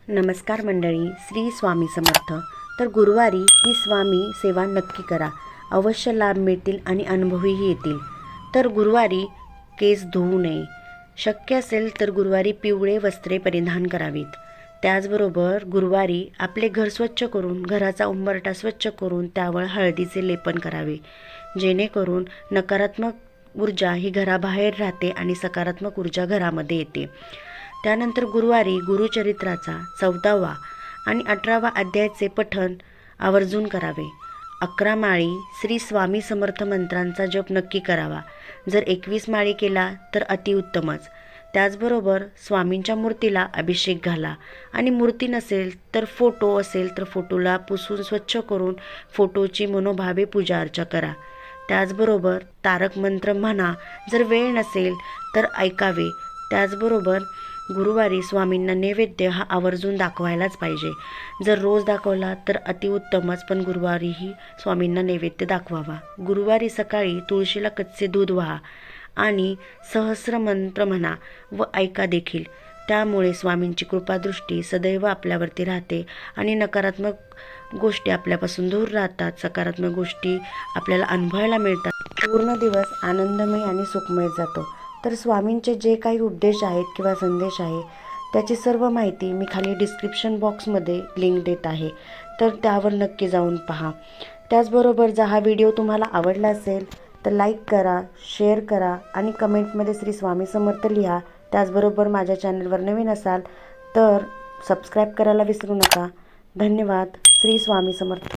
नमस्कार मंडळी, श्री स्वामी समर्थ. तर गुरुवारी ही स्वामी सेवा नक्की करा, अवश्य लाभ मिळतील आणि अनुभवही येतील. तर गुरुवारी केस धुवू नये. शक्य असेल तर गुरुवारी पिवळे वस्त्रे परिधान करावीत. त्याचबरोबर गुरुवारी आपले घर स्वच्छ करून, घराचा उंबरठा स्वच्छ करून त्यावर हळदीचे लेपन करावे, जेणेकरून नकारात्मक ऊर्जा ही घराबाहेर राहते आणि सकारात्मक ऊर्जा घरामध्ये येते. त्यानंतर गुरुवारी गुरुचरित्राचा 14वा आणि 18वा अध्यायाचे पठण आवर्जून करावे. 11 माळी श्री स्वामी समर्थ मंत्रांचा जप नक्की करावा. जर 21 माळी केला तर अतिउत्तमच. त्याचबरोबर स्वामींच्या मूर्तीला अभिषेक घाला आणि मूर्ती नसेल तर फोटो असेल तर फोटोला पुसून स्वच्छ करून फोटोची मनोभावे पूजा अर्चा करा. त्याचबरोबर तारक मंत्र म्हणा. जर वेळ नसेल तर ऐकावे. त्याचबरोबर गुरुवारी स्वामींना नैवेद्य हा आवर्जून दाखवायलाच पाहिजे. जर रोज दाखवला तर अतिउत्तमच, पण गुरुवारीही स्वामींना नैवेद्य दाखवावा. गुरुवारी सकाळी तुळशीला कच्चे दूध वाहा आणि सहस्रमंत्र म्हणा व ऐका देखील. त्यामुळे स्वामींची कृपादृष्टी सदैव आपल्यावरती राहते आणि नकारात्मक गोष्टी आपल्यापासून दूर राहतात, सकारात्मक गोष्टी आपल्याला अनुभवायला मिळतात. पूर्ण दिवस आनंदमय आणि सुखमय जातो. तर स्वामींचे जे काही उपदेश आहेत किंवा संदेश आहे त्याची सर्व माहिती मी खाली डिस्क्रिप्शन बॉक्समध्ये लिंक देत आहे, तर त्यावर नक्की जाऊन पहा. त्याचबरोबर जर हा व्हिडिओ तुम्हाला आवडला असेल तर लाईक करा, शेअर करा आणि कमेंटमध्ये श्री स्वामी समर्थ लिहा. त्याचबरोबर माझ्या चॅनलवर नवीन असाल तर सबस्क्राईब करायला विसरू नका. धन्यवाद. श्री स्वामी समर्थ.